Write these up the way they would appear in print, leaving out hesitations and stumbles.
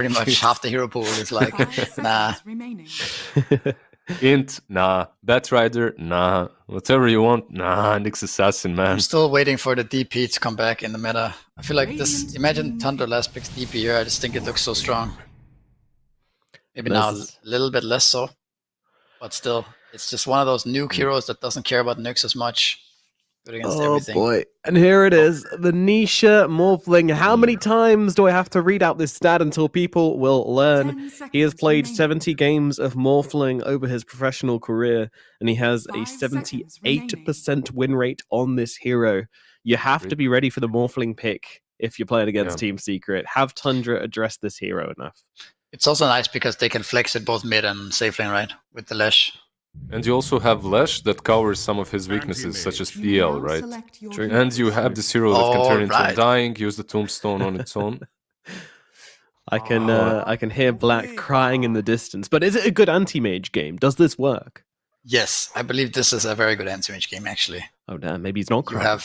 Pretty much half the hero pool is like, nah. Int, nah. Batrider, nah. Whatever you want, nah. Nyx Assassin, man. I'm still waiting for the DP to come back in the meta. I feel like this, imagine Tundra last picks DP here, I just think it looks so strong. Maybe now a little bit less so, but still, it's just one of those nuke heroes that doesn't care about nukes as much. Good against everything. Boy, and here it is, the Nisha Morphling. How many times do I have to read out this stat until people will learn? He has played 70 games of Morphling over his professional career, and he has a 78% win rate on this hero. You have to be ready for the Morphling pick if you're playing against Team Secret. Have Tundra address this hero enough. It's also nice because they can flex it both mid and safe lane, right? With the Lesh. And you also have Lesh that covers some of his weaknesses, such as PL, right? And you have this hero that can turn into Undying, use the Tombstone on its own. I can hear Black crying in the distance. But is it a good anti-mage game? Does this work? Yes, I believe this is a very good anti-mage game, actually. Oh, damn. Maybe he's not crying.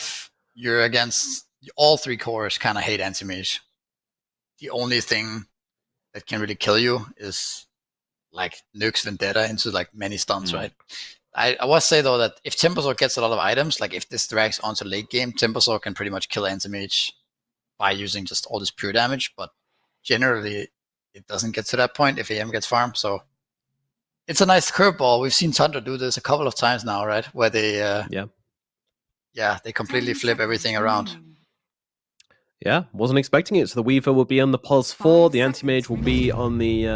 You're against... All three cores kind of hate anti-mage. The only thing that can really kill you is... like nukes Vendetta into like many stuns, right? I will say though that if Timbersaw gets a lot of items, like if this drags onto late game, Timbersaw can pretty much kill anti-mage by using just all this pure damage, but generally it doesn't get to that point if AM gets farmed, so it's a nice curveball. We've seen Tundra do this a couple of times now, right? Where they they completely flip everything around. Yeah, wasn't expecting it. So the Weaver will be on the pos 4, the Anti-Mage will be on the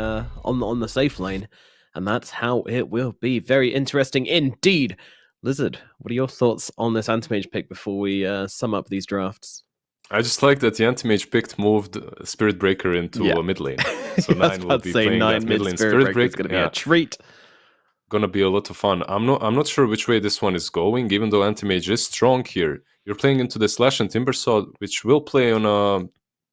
on the safe lane, and that's how it will be. Very interesting indeed. Lizard, what are your thoughts on this Anti-Mage pick before we sum up these drafts? I just like that the Anti-Mage picked moved Spirit Breaker into a mid lane. So 9 will be playing that mid lane. Spirit Breaker is going to be a treat. Gonna be a lot of fun. I'm not sure which way this one is going, even though Anti-Mage is strong here. You're playing into the Slash and Timbersaw, which will play on a,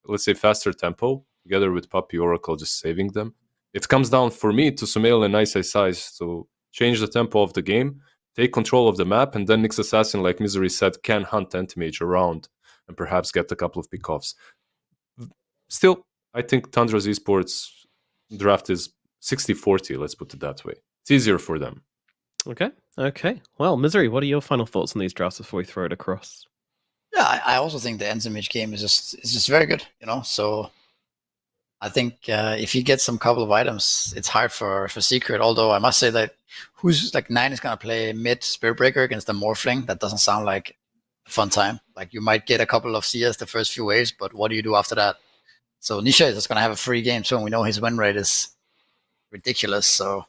let's say, faster tempo, together with Puppy Oracle just saving them. It comes down for me to Sumail and Ice Ice to change the tempo of the game, take control of the map, and then Nyx Assassin, like Misery said, can hunt Anti-Mage around and perhaps get a couple of pickoffs. Still, I think Tundra's Esports draft is 60-40, let's put it that way. It's easier for them. Okay. Well, Misery, what are your final thoughts on these drafts before we throw it across? Yeah, I also think the Anti-Mage game is just very good, so I think if you get some couple of items, it's hard for Secret, although I must say that who's like 9 is going to play mid Spirit Breaker against the Morphling? That doesn't sound like a fun time. Like you might get a couple of CS the first few waves, but what do you do after that? So Nisha is just going to have a free game soon. We know his win rate is ridiculous, so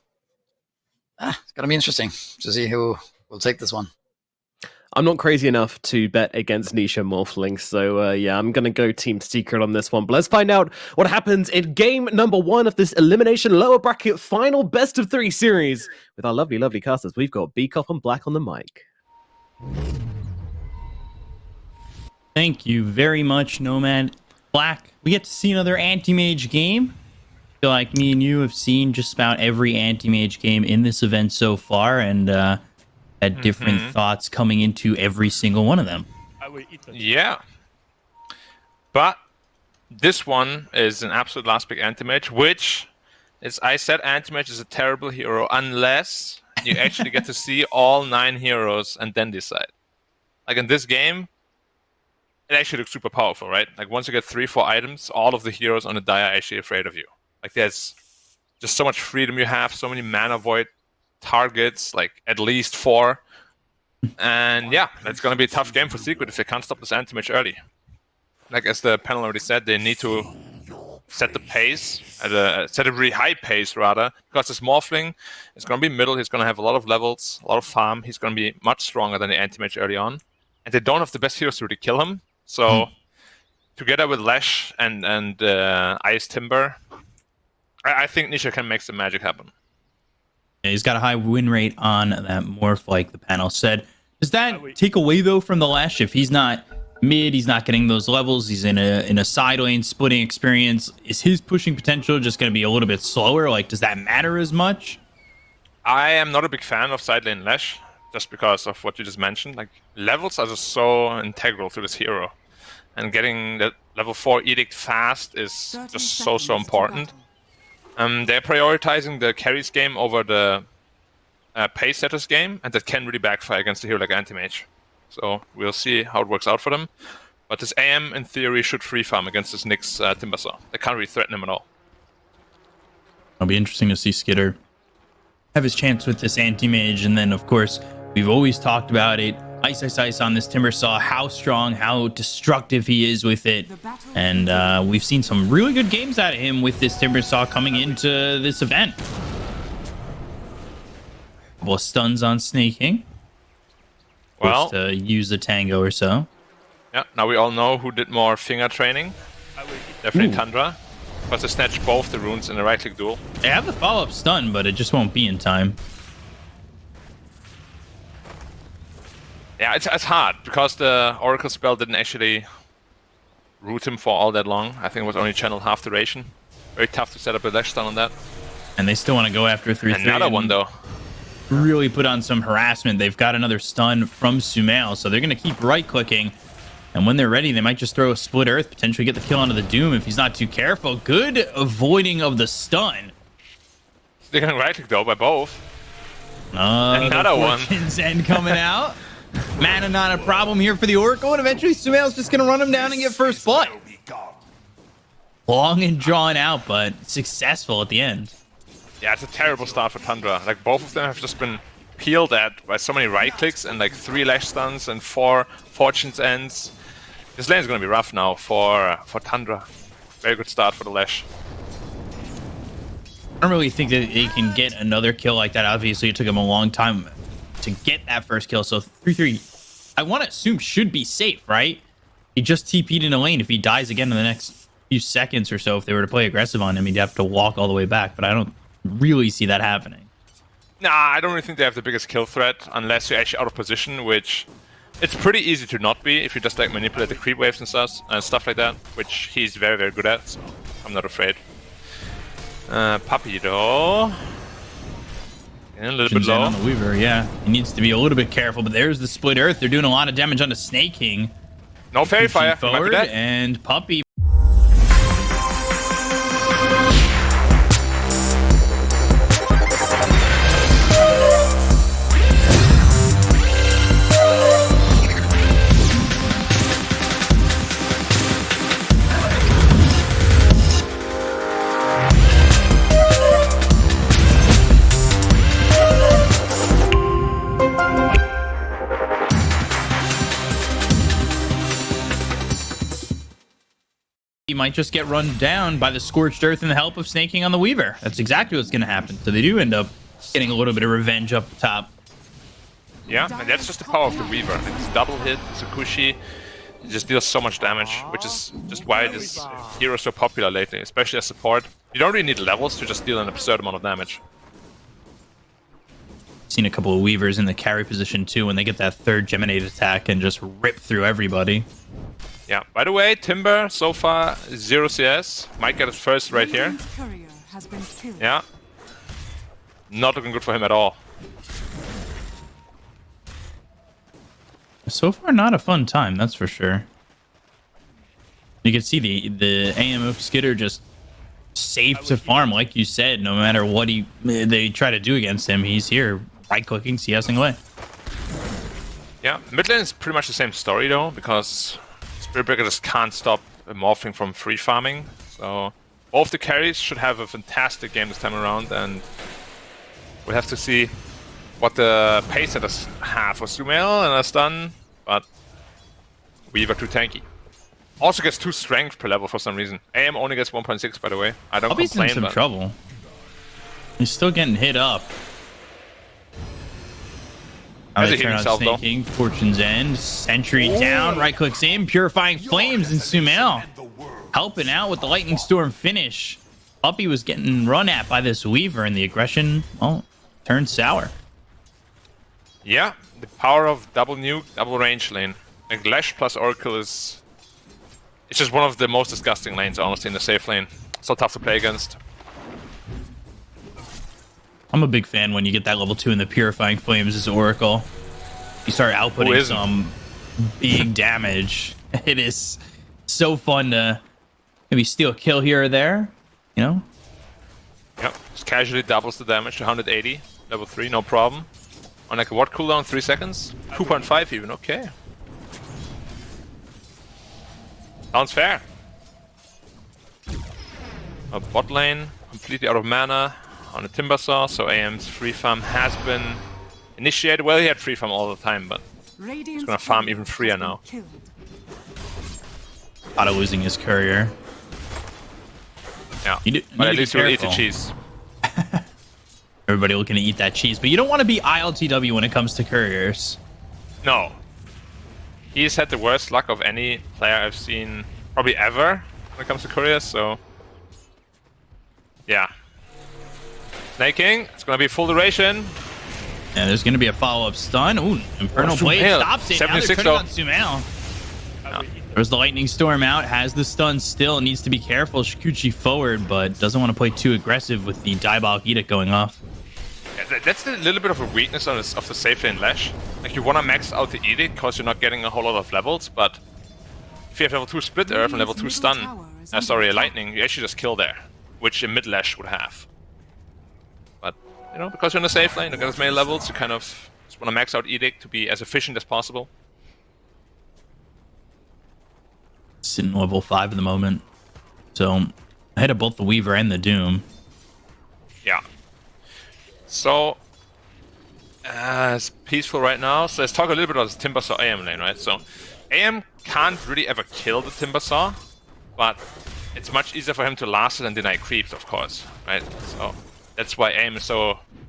it's going to be interesting to see who will take this one. I'm not crazy enough to bet against Nisha Morphling, so I'm going to go Team Secret on this one. But let's find out what happens in game number 1 of this elimination lower bracket final best of 3 series with our lovely, lovely casters. We've got Beakoff and Black on the mic. Thank you very much, Nomad. Black, we get to see another anti-mage game. I feel like me and you have seen just about every anti-mage game in this event so far, and had different thoughts coming into every single one of them. Yeah. But this one is an absolute last pick anti-mage, which is, I said anti-mage is a terrible hero unless you actually get to see all 9 heroes and then decide. Like in this game, it actually looks super powerful, right? Like once you get 3-4 items, all of the heroes on the die are actually afraid of you. Like there's just so much freedom you have, so many mana void targets, like at least 4. And yeah, it's going to be a tough game for Secret if they can't stop this anti-mage early. Like as the panel already said, they need to set the pace, set a really high pace rather, because this Morphling is going to be middle, he's going to have a lot of levels, a lot of farm, he's going to be much stronger than the anti-mage early on. And they don't have the best heroes to really kill him, so together with Lash and Ice Timber, I think Nisha can make some magic happen. Yeah, he's got a high win rate on that Morph, like the panel said. Does that take away, though, from the Lash? If he's not mid, he's not getting those levels, he's in a side lane splitting experience, is his pushing potential just going to be a little bit slower? Like, does that matter as much? I am not a big fan of side lane Lash, just because of what you just mentioned. Like, levels are just so integral to this hero. And getting that level 4 Edict fast is just so important. They're prioritizing the carries game over the pace setters game, and that can really backfire against a hero like Anti-Mage. So we'll see how it works out for them. But this AM, in theory, should free farm against this Nyx Timbersaw. They can't really threaten him at all. It'll be interesting to see Skitter have his chance with this Anti-Mage, and then, of course, we've always talked about it. Ice, ice, ice on this Timbersaw, how strong, how destructive he is with it. And we've seen some really good games out of him with this Timbersaw coming into this event. A couple of stuns on Snaking. Well, to use a tango or so. Yeah, now we all know who did more finger training. Definitely Tundra. But to snatch both the runes in a right-click duel. They have the follow-up stun, but it just won't be in time. Yeah, it's hard, because the Oracle spell didn't actually root him for all that long. I think it was only channeled half duration. Very tough to set up a dash stun on that. And they still want to go after 3-3. Another one, though. Really put on some harassment. They've got another stun from Sumail, so they're going to keep right-clicking. And when they're ready, they might just throw a split earth, potentially get the kill onto the Doom if he's not too careful. Good avoiding of the stun. They're going to right-click, though, by both. Another one. End coming out. Mana not a problem here for the Oracle, and eventually Sumail's just going to run him down and get first blood. Long and drawn out, but successful at the end. Yeah, it's a terrible start for Tundra. Like, both of them have just been peeled at by so many right-clicks and, like, 3 lash stuns and 4 Fortune's Ends. This lane is going to be rough now for Tundra. Very good start for the lash. I don't really think that they can get another kill like that. Obviously, it took them a long time to get that first kill. So 3-3, I want to assume, should be safe, right? He just TP'd in a lane. If he dies again in the next few seconds or so, if they were to play aggressive on him, he'd have to walk all the way back. But I don't really see that happening. Nah, I don't really think they have the biggest kill threat unless you're actually out of position, which it's pretty easy to not be if you just like manipulate the creep waves and stuff like that, which he's very, very good at, so I'm not afraid. Puppy though. A little bit low. On the Weaver, yeah. He needs to be a little bit careful, but there's the split earth. They're doing a lot of damage onto Snaking. No fairy fire. Forward, and Puppy. He might just get run down by the Scorched Earth and the help of Snaking on the Weaver. That's exactly what's going to happen. So they do end up getting a little bit of revenge up top. Yeah, and that's just the power of the Weaver. It's double hit, it's a cushy. It just deals so much damage, which is just why this hero is so popular lately, especially as support. You don't really need levels to just deal an absurd amount of damage. Seen a couple of Weavers in the carry position too when they get that third Geminate attack and just rip through everybody. Yeah, by the way, Timber so far 0 CS. Might get it first right here. Yeah. Not looking good for him at all. So far, not a fun time, that's for sure. You can see the AM of Skitter just safe to farm, like you said. No matter what they try to do against him, he's here right-clicking, CSing away. Yeah, mid lane is pretty much the same story though, because Spiritbreaker just can't stop morphing from free farming. So both the carries should have a fantastic game this time around, and we'll have to see what the pace setters have for Sumail and a stun, but Weaver too tanky. Also gets 2 strength per level for some reason. AM only gets 1.6, by the way. I don't complain, complain, in some but trouble. He's still getting hit up. Has he hit himself, though? Snaking, Fortune's End, Sentry down, right clicks in, Purifying Flames, and Sumail helping out with the Lightning Storm finish. Puppy was getting run at by this Weaver, and the aggression, well, turned sour. Yeah, the power of double nuke, double range lane. Like Lash plus Oracle is... It's just one of the most disgusting lanes, honestly, in the safe lane. So tough to play against. I'm a big fan when you get that level 2 in the Purifying Flames as Oracle. You start outputting some big damage. It is so fun to maybe steal a kill here or there, you know? Yep, just casually doubles the damage to 180. Level 3, no problem. On like a what cooldown? 3 seconds? 2.5 even, okay. Sounds fair. A bot lane, completely out of mana on a Timber Saw, so AM's free farm has been initiated. Well, he had free farm all the time, but he's gonna farm even freer now. Auto losing his courier. Yeah, You but need at to least be he'll eat the careful. cheese. Everybody looking to eat that cheese, but you don't want to be ILTW when it comes to couriers. No. He's had the worst luck of any player I've seen probably ever when it comes to couriers, so... Yeah. Snaking, it's gonna be full duration. And there's going to be a follow-up stun. Ooh, Infernal Blade Sumail. stops it. Now they're 76 turning though. on Sumail. There's the Lightning Storm out, has the stun still, needs to be careful. Shikuchi forward, but doesn't want to play too aggressive with the Diabolic Edict going off. Yeah, that's a little bit of a weakness of the safe lane Lash. Like, you wanna max out the Edict because you're not getting a whole lot of levels, but if you have level 2 Split Earth and level 2 Stun, a Lightning, you actually just kill there, which a mid-Lash would have. But, you know, because you're in a safe lane, you get as many levels, you kind of just wanna max out Edict to be as efficient as possible. Sitting level 5 at the moment. So, ahead of both the Weaver and the Doom. Yeah. So, it's peaceful right now. So let's talk a little bit about this Timber Saw AM lane, right? So, AM can't really ever kill the Timber Saw, but it's much easier for him to last it and deny creeps, of course, right? So, that's why AM is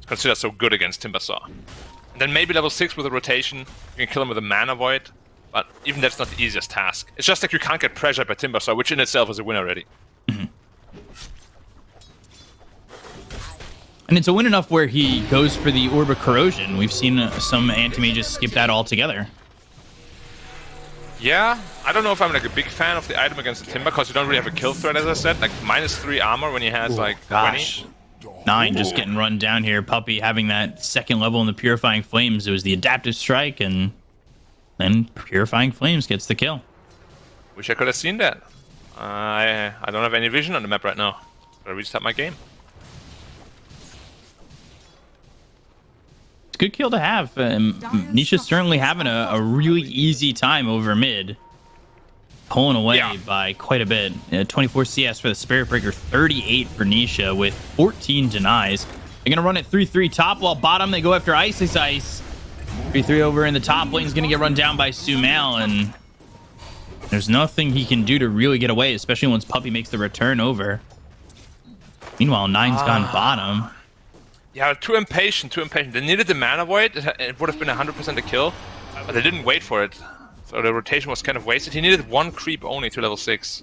considered so good against Timber Saw. And then maybe level 6 with a rotation, you can kill him with a Mana Void, but even that's not the easiest task. It's just like you can't get pressured by Timber Saw, which in itself is a win already. And it's a win enough where he goes for the Orb of Corrosion. We've seen some anti-mages skip that altogether. Yeah, I don't know if I'm like a big fan of the item against the Timber, because you don't really have a kill threat, as I said. Like, -3 armor when he has like 20. 9 just getting run down here. Puppy having that second level in the Purifying Flames. It was the Adaptive Strike, and then Purifying Flames gets the kill. Wish I could have seen that. I don't have any vision on the map right now. Gotta restart my game. It's a good kill to have. Nisha's certainly having a really easy time over mid. Pulling away by quite a bit. 24 CS for the Spirit Breaker, 38 for Nisha with 14 denies. They're going to run it 3-3 top, while bottom they go after Ice. 3-3 over in the top lane is going to get run down by Sumail, and there's nothing he can do to really get away, especially once Puppy makes the return over. Meanwhile, 9's gone bottom. Yeah, too impatient. They needed the Mana Void. It would have been 100% a kill, but they didn't wait for it. So the rotation was kind of wasted. He needed 1 creep only to level 6.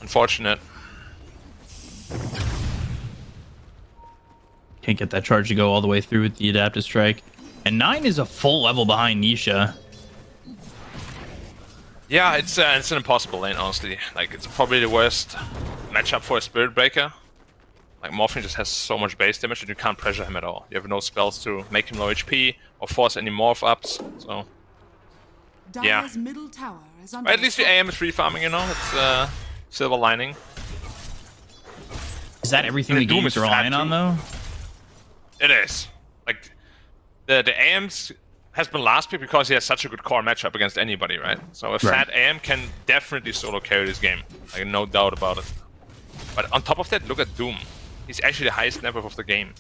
Unfortunate. Can't get that charge to go all the way through with the Adaptive Strike. And 9 is a full level behind Nisha. Yeah, it's an impossible lane, honestly. Like, it's probably the worst matchup for a Spirit Breaker. Like, Morphine just has so much base damage that you can't pressure him at all. You have no spells to make him low HP or force any morph ups, so... Yeah. But at least the AM is free farming, you know? It's silver lining. Is that everything the game's relying on, though? It is. Like, the AM's has been last pick because he has such a good core matchup against anybody, right? So a fat AM can definitely solo carry this game. Like, no doubt about it. But on top of that, look at Doom. He's actually the highest net worth of the game.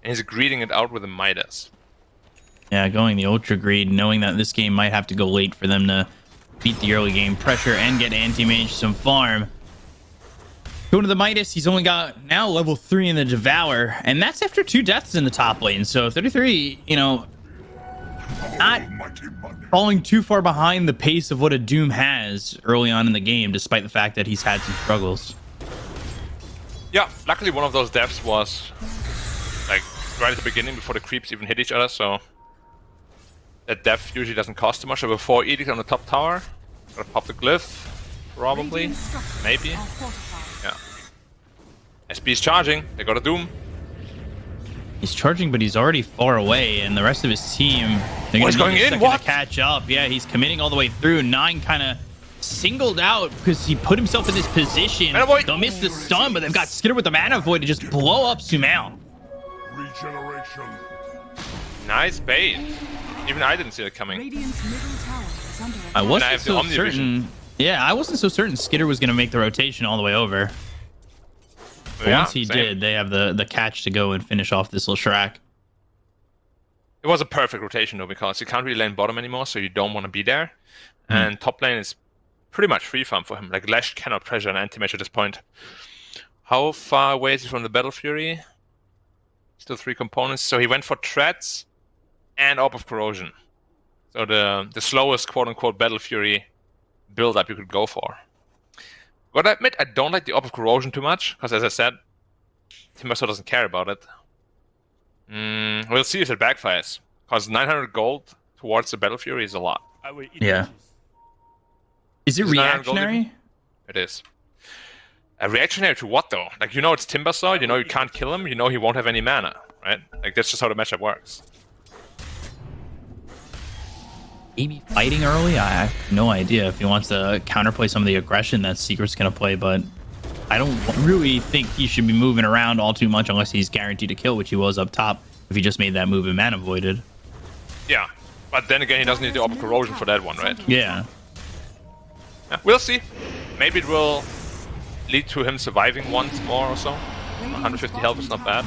And he's greeting it out with a Midas. Yeah, going the Ultra Greed, knowing that this game might have to go late for them to beat the early game pressure and get Anti-Mage some farm. Going to the Midas, he's only got now level 3 in the Devour, and that's after 2 deaths in the top lane. So 33, you know, not falling too far behind the pace of what a Doom has early on in the game, despite the fact that he's had some struggles. Yeah, luckily one of those deaths was like right at the beginning before the creeps even hit each other, so that death usually doesn't cost too much. Over 4 Edict on the top tower. Gotta pop the glyph, probably, maybe. Yeah. SB's charging. They got a Doom. He's charging, but he's already far away, and the rest of his team, they're he's going in. To catch up. Yeah, he's committing all the way through. 9 kind of singled out because he put himself in this position. Mana Void. They'll miss the stun, but they've got Skitter with the Mana Void to just blow up Sumail. Regeneration. Nice bait. Even I didn't see it coming. Radiant's middle tower is under attack. I wasn't have the so Omnivision. certain. Yeah, I wasn't so certain Skitter was going to make the rotation all the way over. But Yeah, once he same. did, they have the catch to go and finish off this little Shrek. It was a perfect rotation though, because you can't really lane bottom anymore, so you don't want to be there. And top lane is pretty much free farm for him. Like Lash cannot pressure an anti-mage at this point. How far away is he from the Battle Fury? Still 3 components. So he went for Treads and Orb of Corrosion. So the slowest quote-unquote Battle Fury build-up you could go for. Gotta admit, I don't like the Orb of Corrosion too much, because as I said, Timbersaw doesn't care about it. We'll see if it backfires, because 900 gold towards the Battle Fury is a lot. Yeah. Is it Is 900 gold reactionary? It is. A reactionary to what though? Like, you know it's Timbersaw, you know you can't kill him, you know he won't have any mana, right? Like, that's just how the matchup works. Maybe fighting early? I have no idea if he wants to counterplay some of the aggression that Secret's going to play, but I don't really think he should be moving around all too much unless he's guaranteed to kill, which he was up top if he just made that move and Mana Voided. Yeah, but then again, he doesn't need the Orb of Corrosion for that one, right? Yeah. Yeah, we'll see. Maybe it will lead to him surviving once more or so. 150 health is not bad.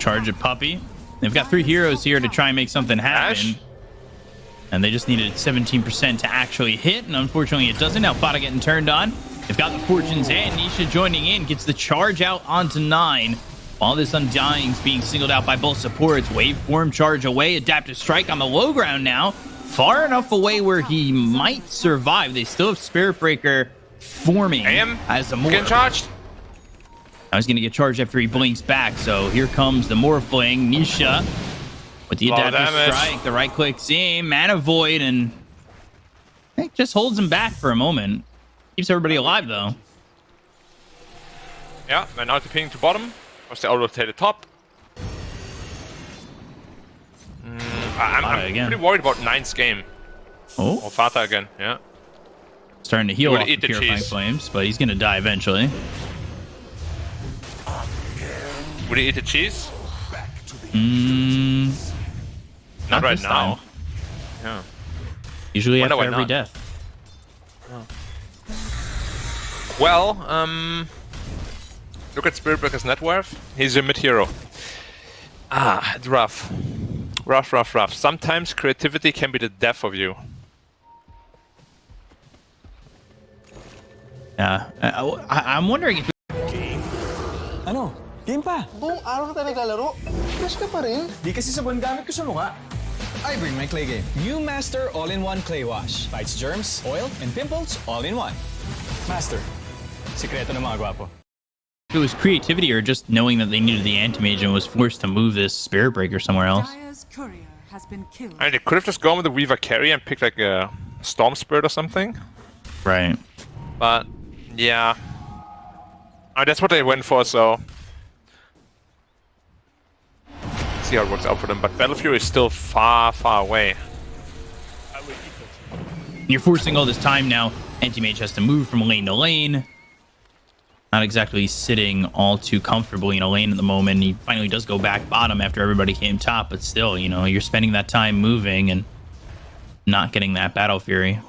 Charge it, Puppy. They've got 3 heroes here to try and make something happen. Ash? And they just needed 17% to actually hit, and unfortunately it doesn't. Now Fada getting turned on. They've got the Fortunes and Nisha joining in, gets the charge out onto 9. While this Undying's being singled out by both supports. Waveform charge away, Adaptive Strike on the low ground now. Far enough away where he might survive. They still have Spirit Breaker forming as a morph. Getting charged. Now he's going to get charged after he blinks back. So here comes the Morphling, Nisha. With the Lot of Adaptive damage. Strike, the right click aim, Mana Void, and it just holds him back for a moment. Keeps everybody alive, though. Yeah, and now to ping to bottom. What's the auto-rotated top? I'm again. pretty worried about Nine's game. Oh, Or Fata again, yeah. starting to heal would off the eat the Purifying cheese. Flames, but he's going to die eventually. Would he eat the cheese? Not right this now. time. Yeah. Usually Wonder after why every not. death. Well, look at Spirit Breaker's net worth. He's a mid hero. It's rough. Rough. Sometimes creativity can be the death of you. Yeah, I'm wondering if Ano? Game pa? Buong araw ka tayo naglalaro? Fresh ka pa rin? Di kasi sabon gamit ko sa mukha. I bring my clay game. New Master All-in-One Clay Wash. Fights germs, oil, and pimples all in one. Master. Sikreto ng mga gwapo. it was creativity or just knowing that they needed the Anti-Mage and was forced to move this Spirit Breaker somewhere else. Dire's courier has been killed. I mean, they could have just gone with the Weaver carry and picked like a Storm Spirit or something. Right. But, yeah. That's what they went for, so... see how it works out for them. But Battle Fury is still far away. You're forcing all this time now. Anti-Mage has to move from lane to lane. Not exactly sitting all too comfortably in a lane at the moment. He finally does go back bottom after everybody came top, but still, you know, you're spending that time moving and not getting that Battle Fury.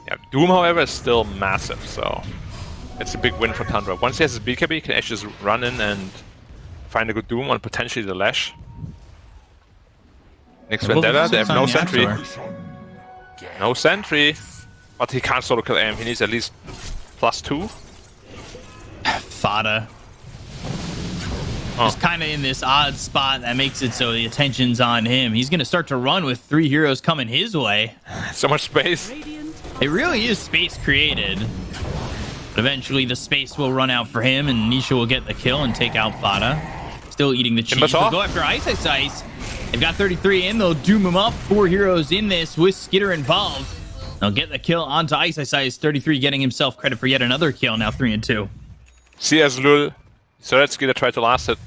Yeah, Doom, however, is still massive, so... it's a big win for Tundra. Once he has his BKB, he can actually just run in and find a good Doom on potentially the Lash. Next Vendetta, they have no sentry. No sentry. But he can't solo kill AM, he needs at least +2. Fada. Just kind of in this odd spot that makes it so the attention's on him. He's going to start to run with 3 heroes coming his way. So much space. Radiant It really is space created. But eventually the space will run out for him and Nisha will get the kill and take out Fada. Still eating the cheese. They'll go after Ice. They've got 33 in. They'll doom him up. 4 heroes in this with Skitter involved. They'll get the kill onto Ice. 33 getting himself credit for yet another kill. Now 3 and 2. CS Lul. So that Skitter tried to last it.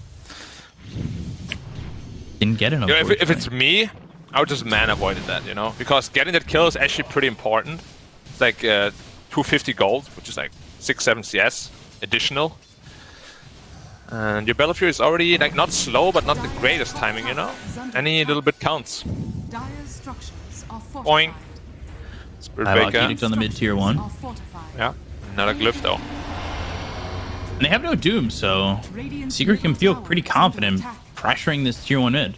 Didn't get it. You know, if it's me, I would just mana avoided that, you know? Because getting that kill is actually pretty important. It's like 250 gold, which is like 6-7 CS additional. And your Battlefield is already like not slow, but not the greatest timing, you know? Any little bit counts. Dire's structures are Boing. fortified. Spirit Havoc Breaker. Edict on the mid-tier 1. Are fortified. Yeah, another glyph though. And they have no Doom, so Radiant's Secret can middle feel tower pretty is under confident attack. pressuring this tier 1 mid.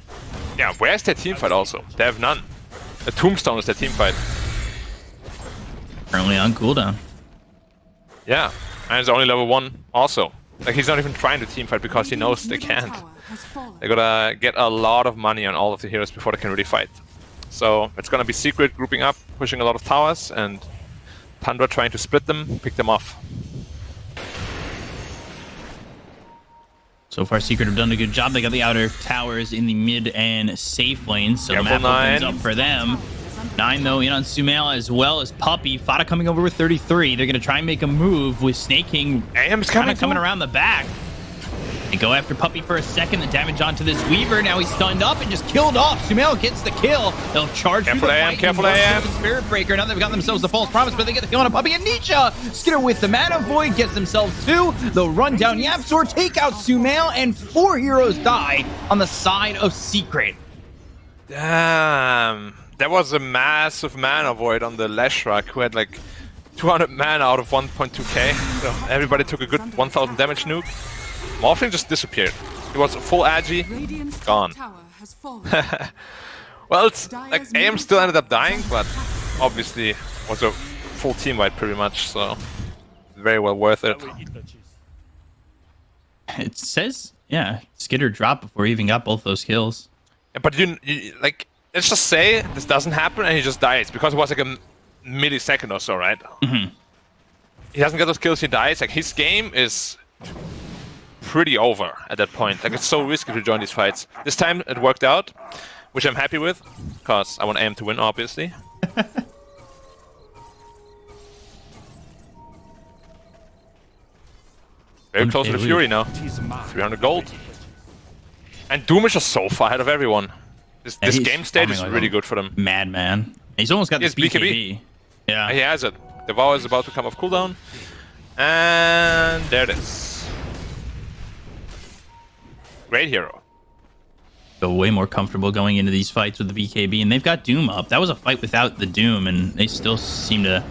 Yeah, where's their teamfight also? They have none. A Tombstone is their teamfight. Currently on cooldown. Yeah, and it's only level 1 also. Like, he's not even trying to teamfight because he knows they Radiant's middle can't. tower has fallen. They gotta get a lot of money on all of the heroes before they can really fight. So it's gonna be Secret grouping up, pushing a lot of towers, and Tundra trying to split them, pick them off. So far, Secret have done a good job. They got the outer towers in the mid and safe lanes, so the Careful, map opens 9. up for them. 9, though, in on Sumail as well as Puppey. Fada coming over with 33. They're going to try and make a move with Snake King AM's kind coming of coming too. around the back. They go after Puppey for a second. The damage onto this Weaver. Now he's stunned up and just killed off. Sumail gets the kill. They'll charge through Careful, the AM, fight. careful, and AM. the Spirit Breaker. Now they've got themselves a false promise, but they get the kill on a Puppey. And Nisha, Skitter with the Mana Void, gets themselves 2. They'll run down Yapzor, take out Sumail, and 4 heroes die on the side of Secret. Damn. There was a massive mana void on the Leshrac who had like 200 mana out of 1.2k. So everybody took a good 1000 damage nuke. Morphling just disappeared. He was full agi. Radiant's Gone. tower has fallen. Well, it's like AM still ended up dying, but obviously was a full team wipe pretty much, so very well worth it. It says, yeah, Skitter dropped before he even got both those kills. Yeah, but you like, let's just say this doesn't happen and he just dies because it was like a millisecond or so, right? Mm-hmm. He doesn't get those kills, he dies. Like, his game is pretty over at that point. Like, it's so risky to join these fights. This time it worked out, which I'm happy with, because I want AM to win, obviously. Very close to the Fury now. 300 gold. And Doom is just so far ahead of everyone. This he's game state is farming like really a good for them. Madman. He's almost got this Yes, BKB. BKB. Yeah. He has it. The Vow is about to come off cooldown. And there it is. Great hero. So way more comfortable going into these fights with the BKB, and they've got Doom up. That was a fight without the Doom, and they still seem to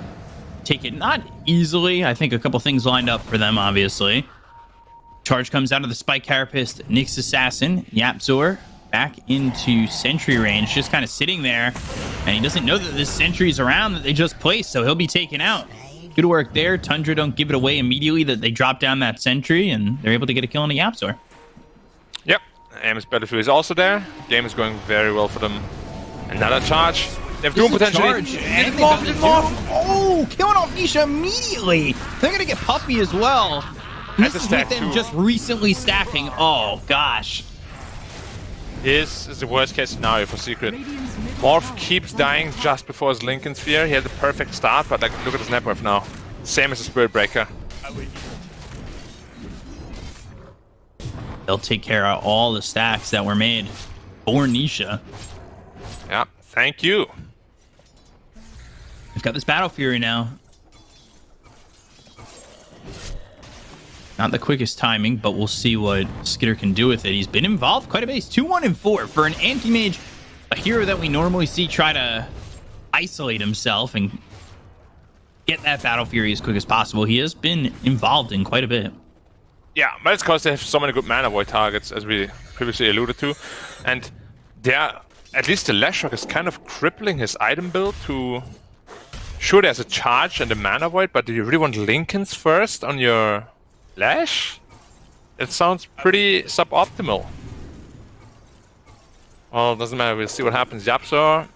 take it not easily. I think a couple things lined up for them, obviously. Charge comes out of the Spike Carapace, Nyx Assassin, Yapzor back into Sentry range, just kind of sitting there, and he doesn't know that this Sentry's around that they just placed, so he'll be taken out. Good work there. Tundra don't give it away immediately that they drop down that Sentry, and they're able to get a kill on the Yapzor. Yep. AM's Battlefield is also there. Game is going very well for them. Another charge. They have Doom potentially. Charge, and they've got the Doom. Oh, killing off Nisha immediately. They're going to get Puppey as well. That's This a is with stack them too. just recently stacking. Oh, gosh. This is the worst case scenario for Secret. Radiant's middle Morph tower keeps is under dying attack. just before his Lincoln Sphere. He had the perfect start, but like, look at his net worth now. Same as the Spirit Breaker. They'll take care of all the stacks that were made for Nisha. Yeah, thank you. They've got this Battle Fury now. Not the quickest timing, but we'll see what Skitter can do with it. He's been involved quite a bit. He's 2-1-4 for an anti-mage, a hero that we normally see try to isolate himself and get that Battle Fury as quick as possible. He has been involved in quite a bit. Yeah, but it's because they have so many good mana void targets, as we previously alluded to. And they're, at least the Leshrac is kind of crippling his item build to... Sure, there's a charge and a mana void, but do you really want Lincolns first on your Lash? It sounds pretty suboptimal. Well, it doesn't matter, we'll see what happens. Yapzor,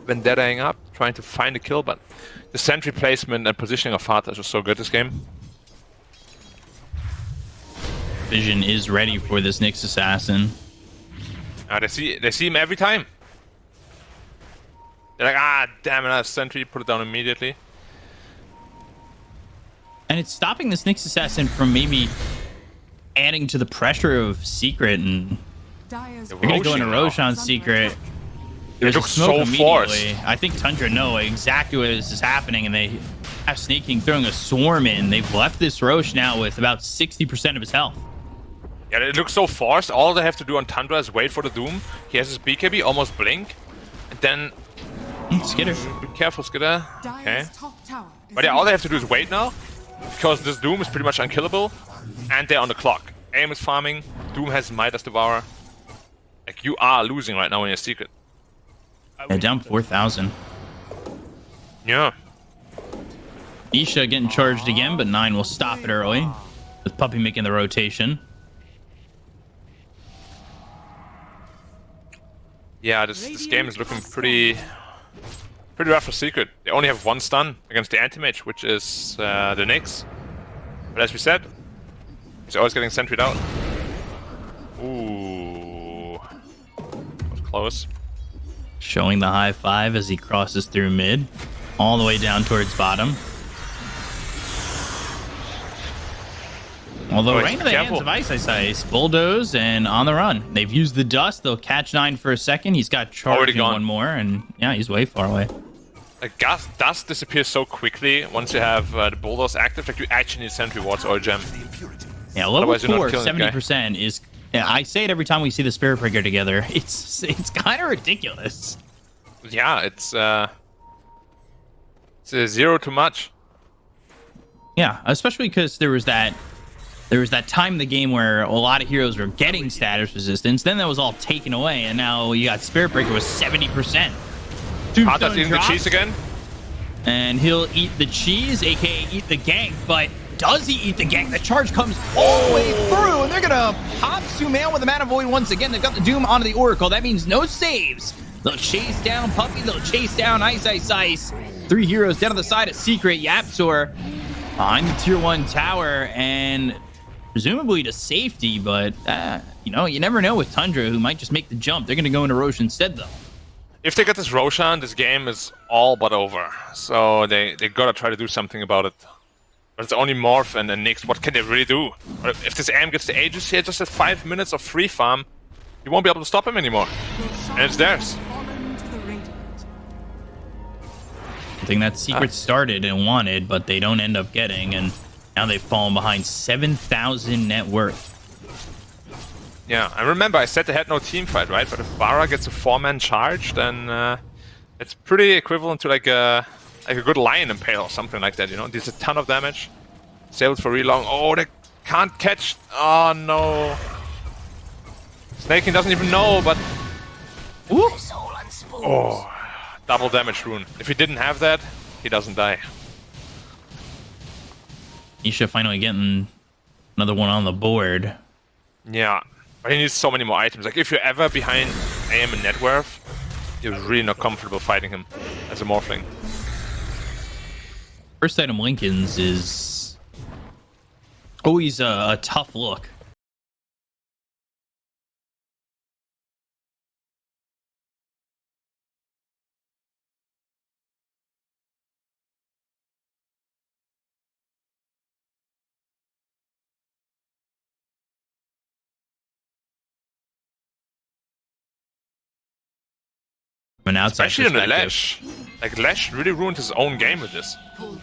Vendettaing up, trying to find a kill, but the sentry placement and positioning of Fata is just so good this game. Vision is ready for this Nyx Assassin. They see him every time. They're like, ah, damn it, I have sentry, put it down immediately. And it's stopping this Nyx Assassin from maybe adding to the pressure of Secret, and Dire's we're going to go into Roshan now. Roshan's Secret. There's looks smoke so immediately. forced. I think Tundra know exactly what this is happening, and they have Sneaking throwing a swarm in. They've left this Roche now with about 60% of his health. Yeah, it looks so forced. All they have to do on Tundra is wait for the Doom. He has his BKB, almost blink. And then... Skitter. Be careful, Skitter. Okay. Dire's top tower is But yeah, all they have to do is wait now. Because this Doom is pretty much unkillable. And they're on the clock. Aim is farming. Doom has Midas Devourer. Like, you are losing right now in your secret. They're down 4,000. Yeah. Nisha getting charged again, but 9 will stop it early. With Puppey making the rotation. Yeah, this game is looking pretty rough for Secret. They only have 1 stun against the anti-mage, which is the Nyx. But as we said, he's always getting sentryed out. Ooh. That was close. Showing the high 5 as he crosses through mid. All the way down towards bottom. Although right into the hands of Ice, bulldoze and on the run. They've used the dust. They'll catch 9 for a second. He's got charge in 1 more, and yeah, he's way far away. Like dust disappears so quickly once you have the bulldoze active. Like you actually need sentry wards or a gem. Yeah, level Otherwise, you're 4, not killing the guy. 70% is. Yeah, I say it every time we see the Spirit Breaker together. It's kind of ridiculous. Yeah, it's a 0 too much. Yeah, especially because there was that time in the game where a lot of heroes were getting status resistance. Then that was all taken away, and now you got Spirit Breaker with 70%. Hata's eating the cheese again. And he'll eat the cheese, aka eat the gank, but does he eat the gank? The charge comes all the way through, and they're gonna pop Sumail with the Mana Void once again. They've got the Doom onto the Oracle. That means no saves. They'll chase down Puppey, they'll chase down Ice. 3 heroes down to the side of Secret. Yapzor behind the tier 1 tower, and presumably to safety, but you know, you never know with Tundra, who might just make the jump. They're gonna go into Roche instead, though. If they get this Roshan, this game is all but over. So they gotta try to do something about it. But it's only Morph and Nyx. What can they really do? If this AM gets the Aegis here, just at 5 minutes of free farm, you won't be able to stop him anymore. And it's theirs. I think that Secret started and wanted, but they don't end up getting, and now they've fallen behind 7,000 net worth. Yeah, I remember I said they had no team fight, right? But if Vara gets a 4-man charge, then it's pretty equivalent to like a good Lion Impale or something like that, you know? Deals a ton of damage. Disabled for really long. Oh, they can't catch. Oh, no. Snaking doesn't even know, but... Ooh. Oh, double damage rune. If he didn't have that, he doesn't die. Nisha finally getting another one on the board. Yeah, but he needs so many more items. Like, if you're ever behind AM and net worth, you're really not comfortable fighting him as a Morphling. First item Lincoln's is always a tough look. An outside Especially in the perspective. Lash. Like, Lash really ruined his own game with this. Oh,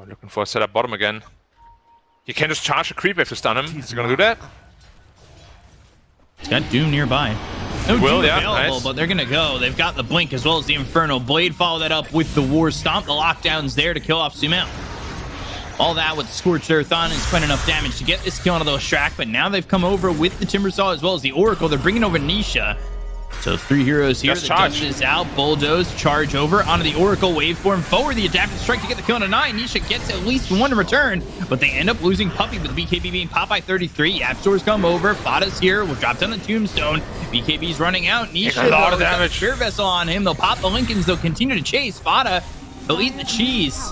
looking for a setup bottom again. He can just charge a creep if you stun him. Is he gonna do that? He's got Doom nearby. No Will, Doom yeah, available, nice. but they're gonna go. They've got the Blink as well as the Infernal Blade. Follow that up with the War Stomp. The lockdown's there to kill off Sumail. All that with Scorched Earth on is quite enough damage to get this kill onto the Strack, but now they've come over with the Timbersaw as well as the Oracle. They're bringing over Nisha. So 3 heroes here. Just The charge. Dust is out. Bulldoze, charge over onto the Oracle. Waveform forward. The Adaptive Strike to get the kill on a 9. Nisha gets at least 1 to return, but they end up losing Puppey with the BKB being popped by 33. Yapzor's come over. Fada's here. We'll drop down the Tombstone. BKB's running out. Nisha, a lot of though, has got damage. Spirit Vessel on him. They'll pop the Lincolns. They'll continue to chase. Fada, they'll eat the cheese.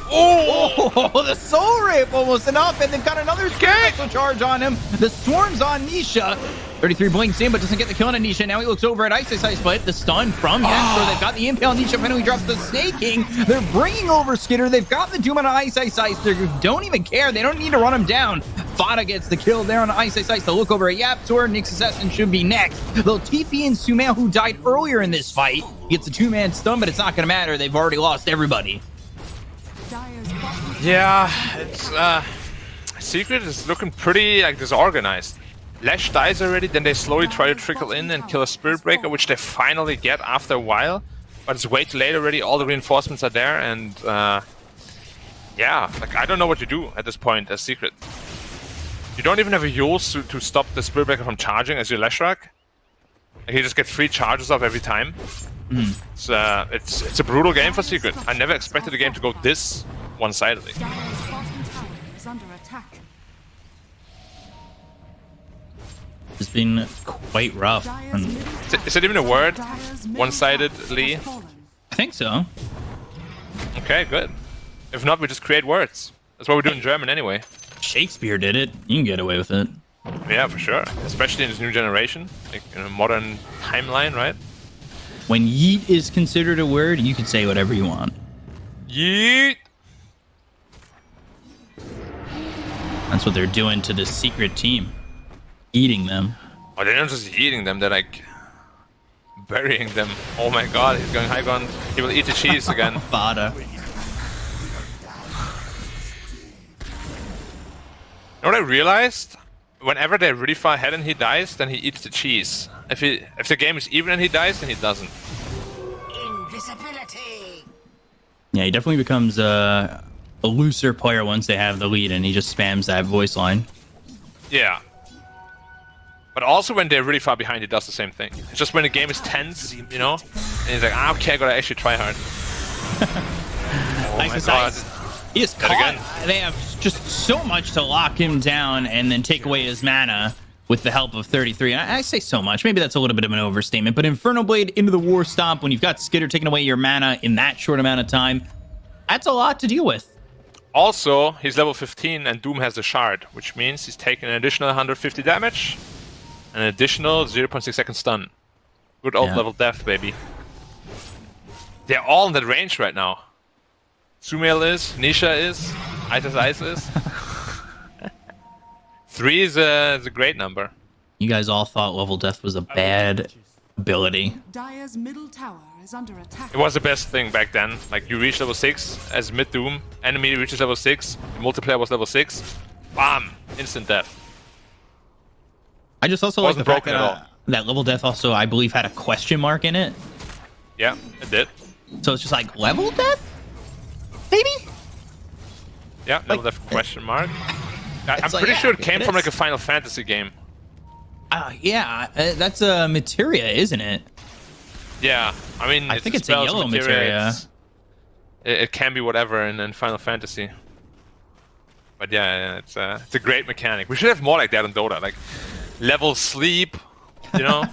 Oh, the Soul Rip almost enough, and they've got another Spirit Vessel charge on him. The Swarm's on Nisha. 33 blinks in, but doesn't get the kill on Nisha. Now he looks over at Ice, but the stun from Yapzor. They've got the Impale. Nisha finally drops the Snaking. They're bringing over Skitter. They've got the Doom on Ice. They don't even care. They don't need to run him down. Fada gets the kill there on Ice. The look over at Yaptor. Nyx Assassin should be next. They'll TP in Sumail, who died earlier in this fight. Gets a 2-man stun, but it's not going to matter. They've already lost everybody. Yeah, it's Secret is looking pretty like disorganized. Lash dies already, then they slowly try to trickle in and kill a Spirit Breaker, which they finally get after a while. But it's way too late already. All the reinforcements are there, and yeah, like I don't know what to do at this point as Secret. You don't even have a Yules to stop the Spirit Breaker from charging as your Leshrac. Like, you just get 3 charges off every time. It's a brutal game for Secret. I never expected the game to go this one-sidedly. It's been quite rough. Is it even a word? One-sidedly? I think so. Okay, good. If not, we just create words. That's what we do in German anyway. Shakespeare did it. You can get away with it. Yeah, for sure. Especially in this new generation, like in a modern timeline, right? When yeet is considered a word, you can say whatever you want. Yeet! That's what they're doing to this Secret team. Eating them. Oh, they're not just eating them, they're like burying them. Oh my god, he's going high ground. He will eat the cheese again. Fada. You know what I realized? Whenever they're really far ahead and he dies, then he eats the cheese. If the game is even and he dies, then he doesn't. Invisibility. Yeah, he definitely becomes a looser player once they have the lead, and he just spams that voice line. Yeah. But also when they're really far behind, he does the same thing. It's just when the game is tense, you know? And he's like, okay, I gotta actually try hard. Oh my god. He is caught. They have just so much to lock him down and then take away his mana with the help of 33. And I say so much. Maybe that's a little bit of an overstatement. But Inferno Blade into the War Stomp, when you've got Skitter taking away your mana in that short amount of time, that's a lot to deal with. Also, he's level 15 and Doom has a shard, which means he's taking an additional 150 damage and an additional 0.6 second stun. Good old level death, baby. They're all in that range right now. Sumail is, Nisha is, Ice is. 3 is a great number. You guys all thought level death was a bad ability. Dire's middle tower is under attack. It was the best thing back then. Like, you reach level 6 as mid-Doom, enemy reaches level 6, the multiplayer was level 6, bam! Instant death. I just also like the fact broken at all. that level death also, I believe, had a question mark in it. Yeah, it did. So it's just like, level death? Maybe? Yeah, level death question mark. I'm pretty sure it came from like a Final Fantasy game. Yeah, that's a materia, isn't it? Yeah, I mean, I think it's a yellow materia. It can be whatever in Final Fantasy. But yeah, it's a great mechanic. We should have more like that in Dota, like level sleep, you know,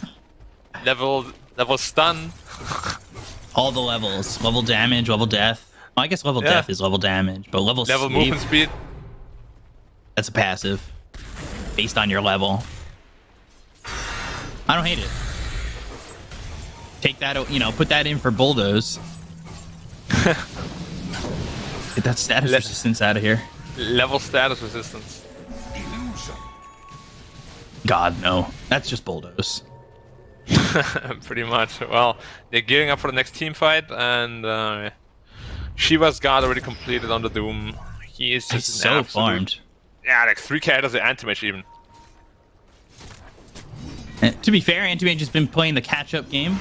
level stun. All the levels, level damage, level death. Well, I guess level death is level damage, but level sleep, movement speed. That's a passive based on your level. I don't hate it. Take that, you know, put that in for bulldoze. Get that status resistance out of here. Level status resistance. God, no. That's just bulldoze. Pretty much. Well, they're gearing up for the next team fight, and Shiva's guard already completed on the Doom. He is just so farmed. Yeah, like 3k out of the anti-mage even. And to be fair, anti-mage has been playing the catch-up game.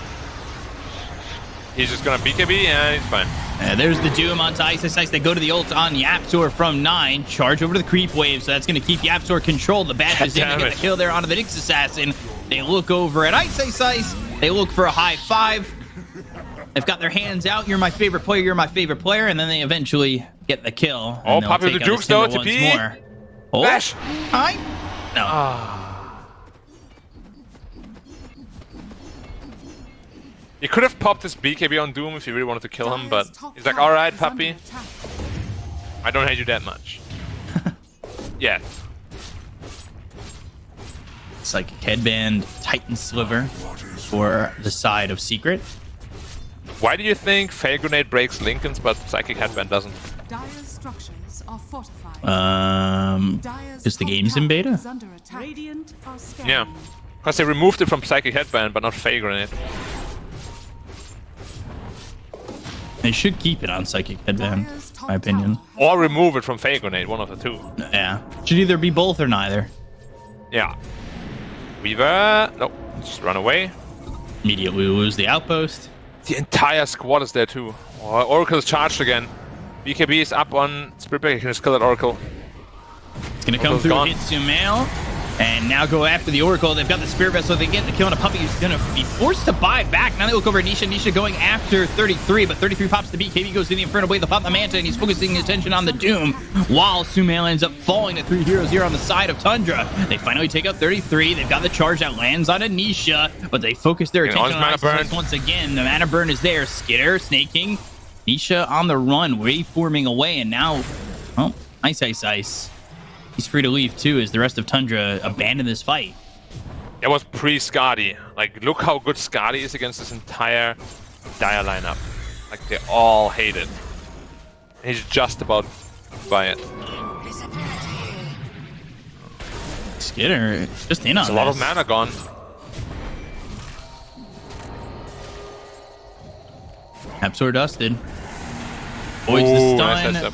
He's just gonna BKB and he's fine. There's the Doom onto Ice. They go to the ult on Yaptor from 9. Charge over to the creep wave, so that's going to keep Yaptor controlled. The Bash is in to get the kill there onto the Nyx Assassin. They look over at Ice. They look for a high 5. They've got their hands out. You're my favorite player. You're my favorite player. And then they eventually get the kill. Oh, Poppy with the jukes though, TP. Oh, Bash. Hi. No. You could have popped his BKB on Doom if you really wanted to kill him, but he's like, alright, puppy. I don't hate you that much. Yeah. Psychic Headband, Titan Sliver for the side of Secret. Why do you think Fail Grenade breaks Linken's, but Psychic Headband doesn't? structures are fortified. Dire's the top game's in tower beta? is under attack. Radiant are scanning. Yeah. Because they removed it from Psychic Headband, but not Fey Grenade. They should keep it on Psychic Headband, Dire's top in my opinion. tower has Or remove it from Fey Grenade, one of the two. Yeah. Should either be both or neither. Yeah. Weaver. Nope. Just run away. Immediately lose the outpost. The entire squad is there too. Oh, Oracle is charged again. BKB is up on Spiritbreaker. You can just kill that Oracle. It's going to come Oracle's through, gone. hit Sumail, and now go after the Oracle. They've got the Spirit Vessel. They get the kill on a Puppey who's going to be forced to buy back. Now they look over at Nisha. Nisha going after 33, but 33 pops the BKB, goes to the Inferno Blade. They'll pop the Manta, and he's focusing his attention on the Doom, while Sumail ends up falling to 3 heroes here on the side of Tundra. They finally take out 33. They've got the charge that lands on Anisha, but they focus their attention on mana burn. Isis once again. The mana burn is there. Skitter, Snaking, Nisha on the run, waveforming away, and now, oh, Ice. He's free to leave too, as the rest of Tundra abandon this fight. It was pre-Skadi. Like, look how good Skadi is against this entire Dire lineup. Like, they all hate it. And he's just about to buy it. Skitter just in on There's a lot of this. mana gone. Absor dusted. Voids the Ooh, stun. nice setup.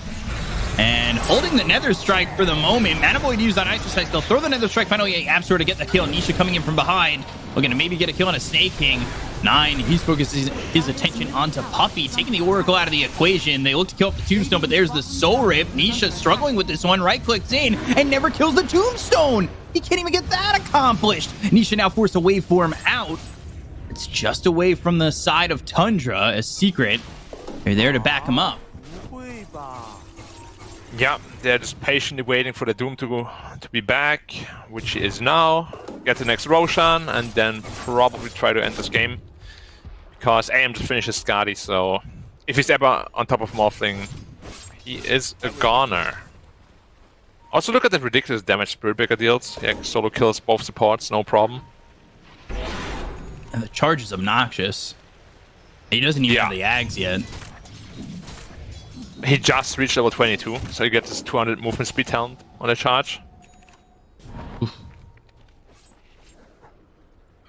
And holding the Nether Strike for the moment. Mana Void used on Ice. They'll throw the Nether Strike finally at Absor to get the kill. Nisha coming in from behind. Looking to maybe get a kill on a Snake King. 9, he's focusing his attention onto Puppey, taking the Oracle out of the equation. They look to kill up the Tombstone, but there's the Soul Rip. Nisha struggling with this one, right-clicks in, and never kills the Tombstone. He can't even get that accomplished. Nisha now forced a waveform out. It's just away from the side of Tundra, a secret. They're there to back him up. Yeah, they're just patiently waiting for the Doom to be back, which he is now. Get the next Roshan, and then probably try to end this game. Because AM just finishes Skadi, so if he's ever on top of Morphling, he is a goner. Also, look at the ridiculous damage Spiritbreaker deals. Yeah, solo kills both supports, no problem. And the charge is obnoxious. He doesn't even have the Ags yet. He just reached level 22, so he gets his 200 movement speed talent on the charge.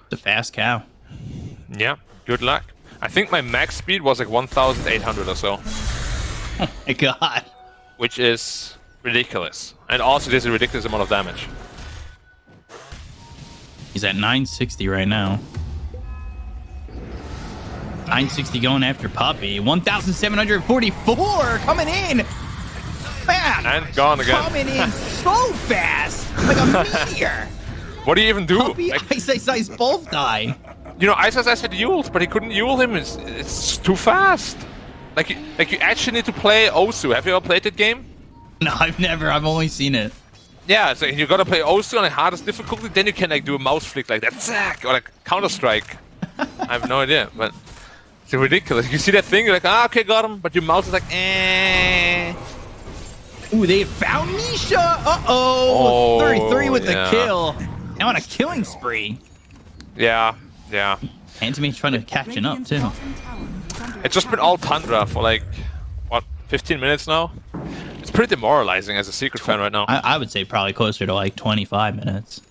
The fast cow. Yeah, good luck. I think my max speed was like 1,800 or so, Oh my god. which is ridiculous. And also, there's a ridiculous amount of damage. He's at 960 right now. 960 going after Puppey. 1,744 coming in. Man, And gone again. coming in so fast, like a meteor. What do you even do? Puppey, Like, Ice, both die. you know, Ice had Yuled, but he couldn't Yule him. It's too fast. Like you actually need to play Osu. Have you ever played that game? No, I've only seen it. Yeah, so you gotta play Osu on the hardest difficulty, then you can like do a mouse flick like that, zack, or like Counter-Strike. I have no idea, but it's ridiculous. You see that thing, you're like, ah, okay, got him, but your mouse is like, eh. Ooh, they found Nisha. Uh-oh. Oh, 33 with the yeah. kill. Now on a killing spree. Yeah. Antimate's trying to catching up, Radiant too. bottom tower is under It's just been all Tundra for like, what, 15 minutes now? It's pretty demoralizing as a Secret fan right now. I would say probably closer to like 25 minutes.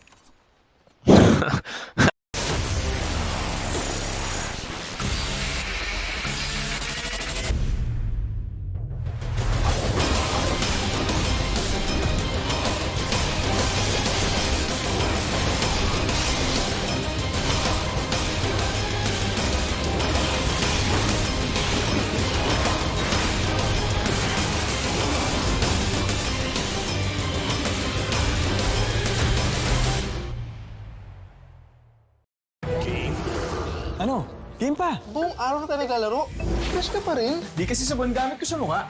Ano? Game pa? Buong araw na tayo naglalaro. Fresh ka pa rin. Di kasi sabon gamit ko sa mukha.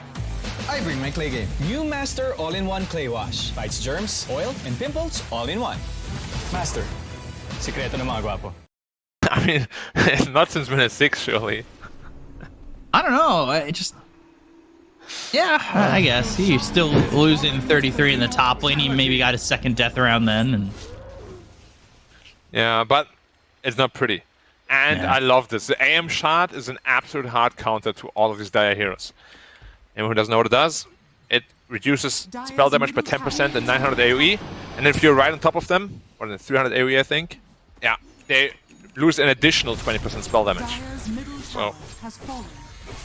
I bring my clay game. New Master All-in-One Clay Wash. Fights germs, oil, and pimples all in one. Master. Sikreto ng mga gwapo. I mean, not since minute 6, surely. I don't know. It just... Yeah, I guess. He's still losing 33 in the top lane. He maybe got his second death around then. And Yeah, but it's not pretty. And Yeah. I love this. The AM shard is an absolute hard counter to all of these Dire heroes. Anyone who doesn't know what it does, it reduces spell damage by 10% and 900 AoE. And if you're right on top of them, or the 300 AoE, I think, yeah, they lose an additional 20% spell damage. So,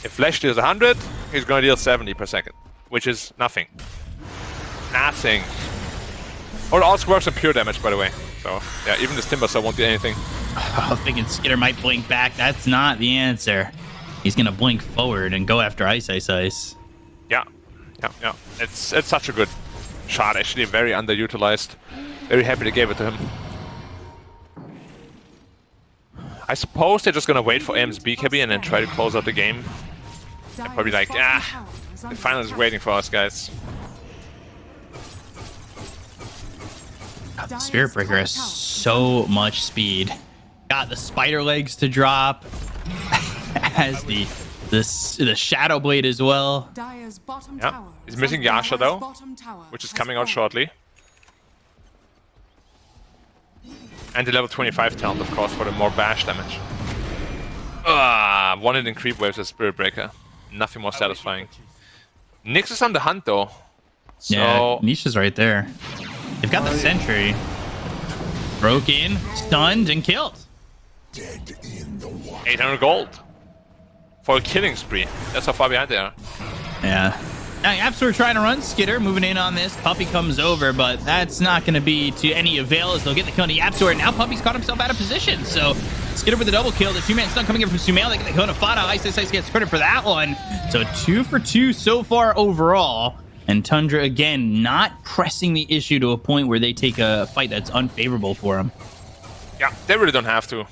if Flash deals 100, he's going to deal 70 per second, which is nothing. Nothing. Or it also works on pure damage, by the way. So, yeah, even this Timber Saw won't do anything. I was thinking Skitter might blink back. That's not the answer. He's going to blink forward and go after Ice. Yeah. It's such a good shot, actually. Very underutilized. Very happy they gave it to him. I suppose they're just going to wait for AM's BKB and then try to close out the game. They're probably like, the final is waiting for us, guys. The Spirit Breaker has so much speed. Got the spider legs to drop. Has the Shadow Blade as well. Yeah, he's missing Yasha though, which is coming out shortly. And the level 25 talent, of course, for the more bash damage. One hit in creep waves as Spirit Breaker. Nothing more satisfying. Nyx is on the hunt though. So yeah, Nisha's right there. They've got the sentry. Broke in, stunned, and killed. 800 gold. For a killing spree. That's how far behind they are. Yeah. Now, Absol trying to run Skitter, moving in on this. Puppey comes over, but that's not going to be to any avail as they'll get the kill on the Absol. Now Puppey's caught himself out of position, so Skitter with the double kill. The two-man stun coming in from Sumail. They get the kill on Fada. Ice gets credit for that one. So 2 for 2 so far overall. And Tundra, again, not pressing the issue to a point where they take a fight that's unfavorable for them. Yeah, they really don't have to.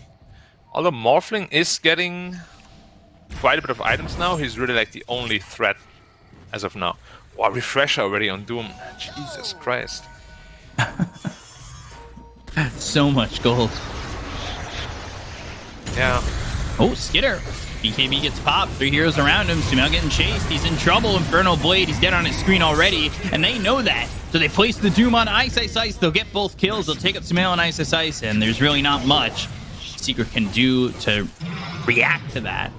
Although Morphling is getting quite a bit of items now, he's really like the only threat as of now. Wow, refresher already on Doom. Jesus Christ. So much gold. Yeah. Oh, Skitter. BKB gets popped. 3 heroes around him. Sumail getting chased. He's in trouble. Infernal Blade. He's dead on his screen already. And they know that. So they place the Doom on Ice. They'll get both kills. They'll take up Sumail and Ice. And there's really not much Secret can do to react to that.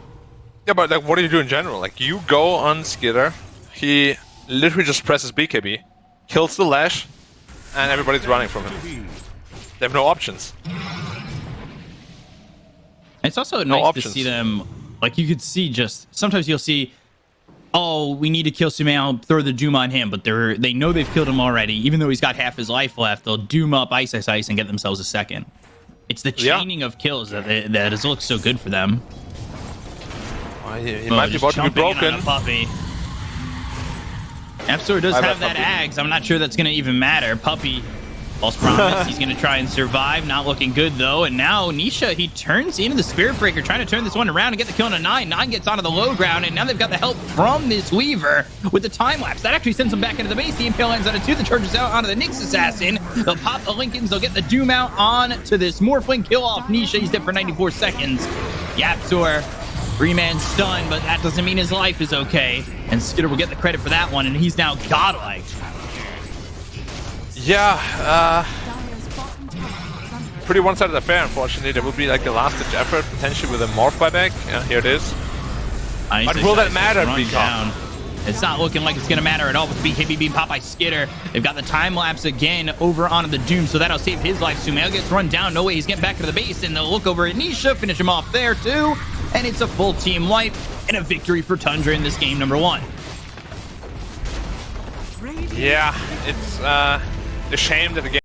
Yeah, but like, what do you do in general? Like, you go on Skitter. He literally just presses BKB, kills the Lash, and everybody's running from him. They have no options. It's also nice to see them. Like, you could see just sometimes you'll see, oh, we need to kill Sumail, throw the Doom on him, but they know they've killed him already. Even though he's got half his life left, they'll Doom up Ice and get themselves a second. It's the chaining of kills that has looked so good for them. He might be about to be broken. Absol does have that Ags. I'm not sure that's going to even matter. Puppey, false promise. He's going to try and survive. Not looking good, though. And now Nisha, he turns into the Spirit Breaker, trying to turn this one around and get the kill on a 9. 9 gets onto the low ground, and now they've got the help from this Weaver with the time lapse. That actually sends him back into the base. The Impale lands on a 2. The charges out onto the Nyx Assassin. They'll pop the Lincolns. They'll get the Doom out on to this Morphling kill off Nisha. He's dead for 94 seconds. Yapzor, 3-man stun, but that doesn't mean his life is okay. And Skitter will get the credit for that one, and he's now godlike. Yeah, pretty one-sided affair, unfortunately. There will be like a last-ditch effort, potentially with a Morph buyback. Yeah, here it is. But will that matter, down. It's not looking like it's going to matter at all with BKB being popped by Skitter. They've got the time-lapse again over onto the Doom, so that'll save his life. Sumail gets run down. No way he's getting back to the base, and they'll look over at Nisha, finish him off there, too. And it's a full team wipe and a victory for Tundra in this game number 1. Yeah, it's a shame that the game